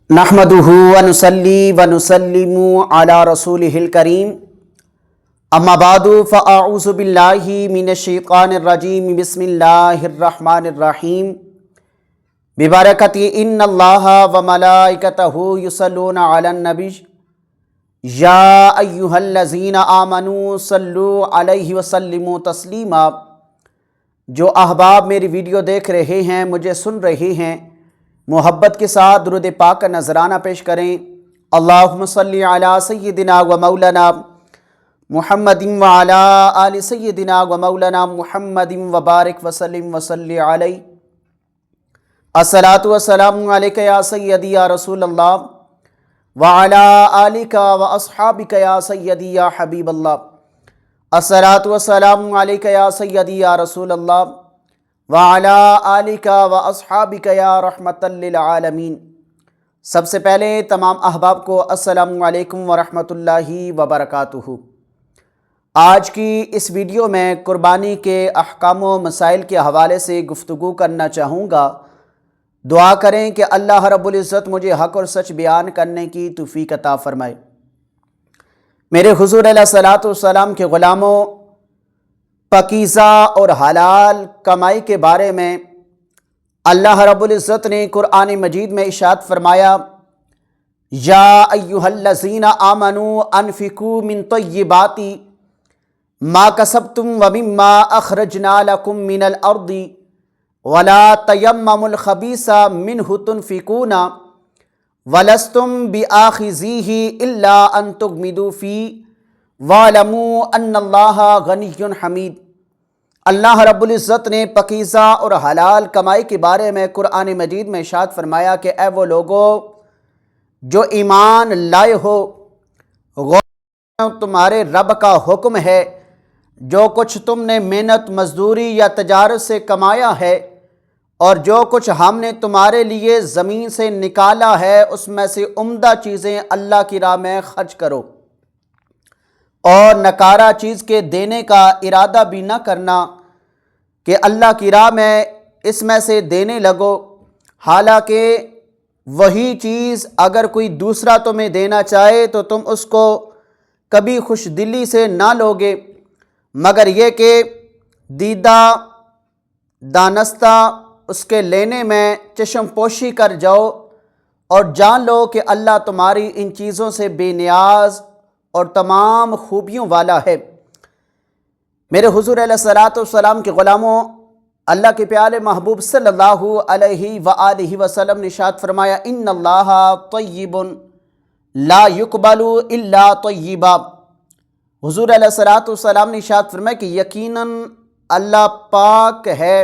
नहमदुहु व नुसल्ली व नुसल्लिमु अला रसूलिहिल करीम अम्मा बादु फ़अऊज़ु बिल्लाहि मिनश शैतानिर रजीम बिस्मिल्लाहिर रहमानिर रहीम बिबरकति इन्नल्लाहा व मलाइकतहु युसल्लूना अलन नबी या अय्युहल्लज़ीना आमनू सल्लु अलैहि व सल्लिमु तस्लीमा। जो अहबाब मेरी वीडियो देख रहे हैं, मुझे सुन रहे हैं, मोहब्बत के साथ दुरूद पाक का नजराना पेश करें। अल्लाहुम्मा सल्ली अला सय्यिदिना व मौलाना मुहम्मदिन व अला आलि सय्यिदिना व मौलाना मुहम्मदिन व बारिक व सल्लिम व सल्ली अलैहि। अस्सलातु वस्सलामु अलैका या सय्यदी या रसूलल्लाह व अला आलिका व अस्हाबिका या सय्यदी या हबीबल्लाह। अस्सलातु वस्सलामु अलैका या सय्यदी या रसूलल्लाह व अला आलिका व अस्हाबिका या रहमतल लिल आलमीन। सबसे पहले तमाम अहबाब को अस्सलामु अलैकुम व रहमतुल्लाहि व बरकातुहू। आज की इस वीडियो में कुर्बानी के अहकाम व मसाइल के हवाले से गुफ्तगू करना चाहूँगा। दुआ करें कि अल्लाह रब्बुल इज़्ज़त मुझे हक़ और सच बयान करने की तौफ़ीक़ अता फ़रमाए। मेरे हुज़ूर अलैहिस्सलातु वस्सलाम के ग़ुलामों, पकीज़ा और हलाल कमाई के बारे में अल्लाह रब्बुल इज़्ज़त ने कुरान मजीद में इरशाद फरमाया, या अय्युहल्लज़ीना आमनू अनफ़िकू मिन तय्यिबाति मा कसबतुम व मिम्मा अख़रजना लकुम मिनल अर्दि वला तयम्ममुल ख़बीसा मिन्हु तुनफ़िकूना वलस्तुम बिआख़िज़ीहि इल्ला अन तुग़मिदू फ़ीहि वालमू अन्नल्लाहा गनिय्युन हमीद। अल्लाह रब्बुल इज़्ज़त ने पकीज़ा और हलाल कमाई के बारे में कुरान मजीद में इरशाद फरमाया कि ऐ वो लोगों जो ईमान लाए हो, गौर तुम्हारे रब का हुक्म है, जो कुछ तुमने मेहनत मजदूरी या तजारत से कमाया है और जो कुछ हमने तुम्हारे लिए ज़मीन से निकाला है, उसमें से उम्दा चीज़ें अल्लाह की राह में खर्च करो और नकारा चीज़ के देने का इरादा भी न करना कि अल्लाह की राह में इसमें से देने लगो, हालांकि वही चीज़ अगर कोई दूसरा तुम्हें देना चाहे तो तुम उसको कभी खुश दिली से ना लोगे, मगर ये कि दीदा दानस्ता उसके लेने में चश्मपोशी कर जाओ और जान लो कि अल्लाह तुम्हारी इन चीज़ों से बेनियाज और तमाम खूबियों वाला है। मेरे हुज़ूर अलैहिस्सलातु वस्सलाम के ग़ुलामों, अल्लाह के प्यारे महबूब सल्लल्लाहु अलैहि व आलिहि वसल्लम ने इरशाद फरमाया, इन्नल्लाहा तय्यिबुन ला युक़बलु इल्ला तय्यिबा। हुज़ूर अलैहिस्सलातु वस्सलाम ने इरशाद फरमाया कि यकीनन अल्लाह पाक है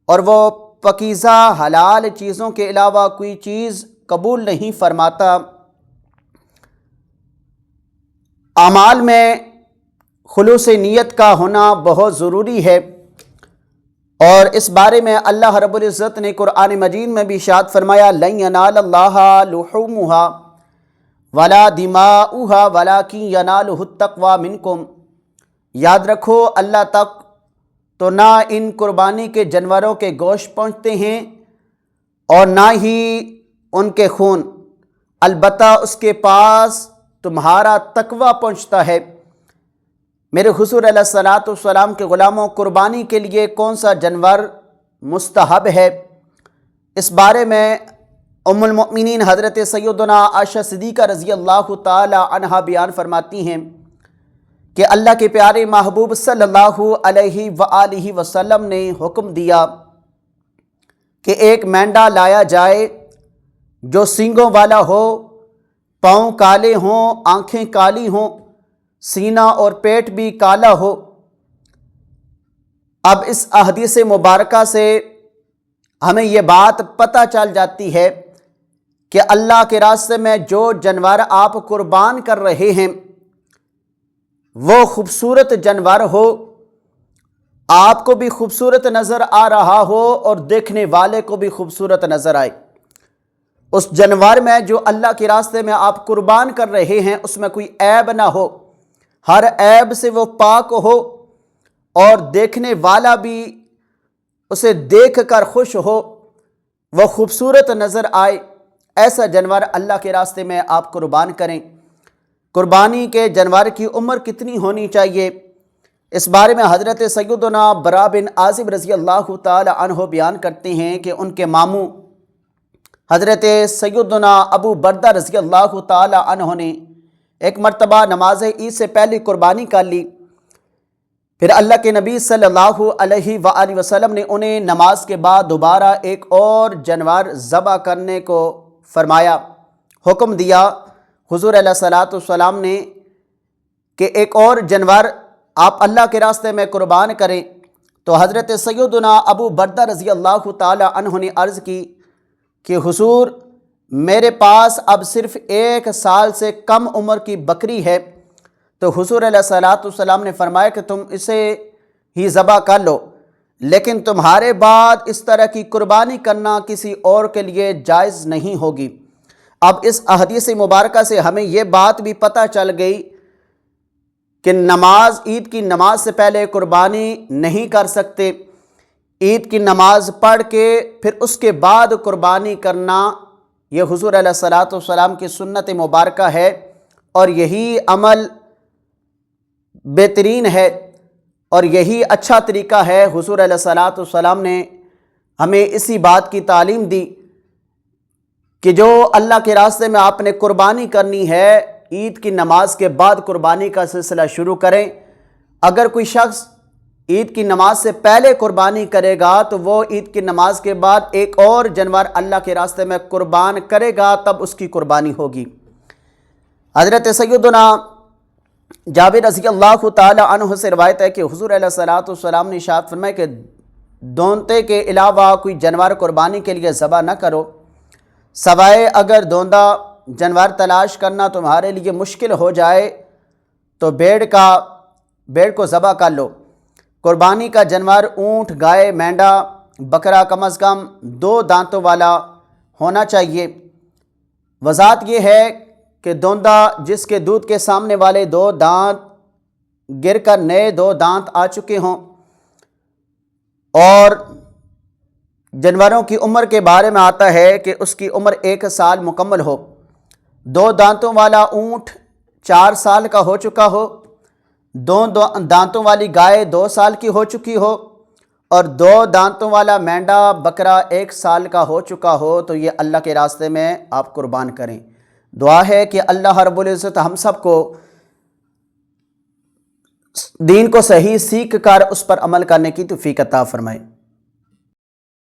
और वो पकीज़ा हलाल चीज़ों के अलावा कोई चीज़ कबूल नहीं फरमाता। आमाल में खुलूस नीयत का होना बहुत ज़रूरी है और इस बारे में अल्लाह रब्बुल इज़्ज़त ने कुरान मजीद में भी इरशाद फरमाया, लन यनालल्लाहा लुहूमुहा वला दिमाउहा वलाकिन यनालुहुत तक़वा मिनकुम। याद रखो, अल्लाह तक तो ना इन कुर्बानी के जानवरों के गोश्त पहुँचते हैं और ना ही उनके खून, अलबत्ता उसके पास तुम्हारा तकवा पहुँचता है। मेरे हुज़ूर अलैहिस्सलातु वस्सलाम के ग़ुलामों, कुर्बानी के लिए कौन सा जानवर मुस्तहब है, इस बारे में उम्मुल मोमिनीन हज़रत सय्यदना आयशा सिद्दीक़ा रज़ियल्लाहु ताला अन्हा बयान फरमाती हैं कि अल्लाह के प्यारे महबूब सल्लल्लाहु अलैहि व आलिहि वसल्लम ने हुक्म दिया कि एक मेंढा लाया जाए जो सींगों वाला हो, पाँव काले हों, आँखें काली हों, सीना और पेट भी काला हो। अब इस अहदीस मुबारका से हमें ये बात पता चल जाती है कि अल्लाह के रास्ते में जो जानवर आप कुर्बान कर रहे हैं वो खूबसूरत जानवर हो, आपको भी खूबसूरत नज़र आ रहा हो और देखने वाले को भी खूबसूरत नज़र आए। उस जानवर में जो अल्लाह के रास्ते में आप कुर्बान कर रहे हैं उसमें कोई ऐब ना हो, हर ऐब से वो पाक हो और देखने वाला भी उसे देख कर खुश हो, वह खूबसूरत नज़र आए। ایسا جانور اللہ کے راستے میں آپ قربان کریں۔ قربانی کے جانور کی عمر کتنی ہونی چاہیے؟ اس بارے میں حضرت سیدنا برا بن عازب رضی اللہ تعالی عنہ بیان کرتے ہیں کہ ان کے ماموں حضرت سیدنا ابو بردہ رضی اللہ تعالی عنہ نے ایک مرتبہ نماز عید سے پہلے قربانی کر لی۔ پھر اللہ کے نبی صلی اللہ علیہ وآلہ وسلم نے انہیں نماز کے بعد دوبارہ ایک اور جانور ذبح کرنے کو فرمایا، حکم دیا حضور علیہ الصلوۃ والسلام نے کہ ایک اور جانور آپ اللہ کے راستے میں قربان کریں۔ تو حضرت سیدنا ابو بردہ رضی اللہ تعالی عنہ نے عرض کی کہ حضور، میرے پاس اب صرف 1 سال سے کم عمر کی بکری ہے۔ تو حضور علیہ الصلوۃ والسلام نے فرمایا کہ تم اسے ہی ذبح کر لو، لیکن تمہارے بعد اس طرح کی قربانی کرنا کسی اور کے لیے جائز نہیں ہوگی۔ اب اس احادیث مبارکہ سے ہمیں یہ بات بھی پتہ چل گئی کہ عید کی نماز سے پہلے قربانی نہیں کر سکتے۔ عید کی نماز پڑھ کے پھر اس کے بعد قربانی کرنا یہ حضور علیہ الصلوۃ والسلام کی سنت مبارکہ ہے، اور یہی عمل بہترین ہے اور یہی اچھا طریقہ ہے۔ حضور علیہ الصلوۃ والسلام نے ہمیں اسی بات کی تعلیم دی کہ جو اللہ کے راستے میں آپ نے قربانی کرنی ہے، عید کی نماز کے بعد قربانی کا سلسلہ شروع کریں۔ اگر کوئی شخص عید کی نماز سے پہلے قربانی کرے گا تو وہ عید کی نماز کے بعد ایک اور جانور اللہ کے راستے میں قربان کرے گا، تب اس کی قربانی ہوگی۔ حضرت سیدنا جابر رضی اللہ تعالی عنہ سے روایت ہے کہ حضور علیہ الصلوۃ والسلام نے ارشاد فرمایا کہ دونتے کے علاوہ کوئی جانور قربانی کے لیے ذبح نہ کرو، سوائے اگر دوندہ جانور تلاش کرنا تمہارے لیے مشکل ہو جائے تو بھیڑ کو ذبح کر لو۔ قربانی کا جانور اونٹ، گائے، مینڈا، بکرا کم از کم 2 دانتوں والا ہونا چاہیے۔ وضاحت یہ ہے کہ دوندہ جس کے دودھ کے سامنے والے 2 دانت گر کر نئے 2 دانت آ چکے ہوں، اور جانوروں کی عمر کے بارے میں آتا ہے کہ اس کی عمر 1 سال مکمل ہو۔ 2 دانتوں والا اونٹ 4 سال کا ہو چکا ہو، 2 دانتوں والی گائے 2 سال کی ہو چکی ہو، اور 2 دانتوں والا مینڈا بکرا 1 سال کا ہو چکا ہو، تو یہ اللہ کے راستے میں آپ قربان کریں۔ دعا ہے کہ اللہ رب العزت ہم سب کو دین کو صحیح سیکھ کر اس پر عمل کرنے کی توفیق عطا فرمائے۔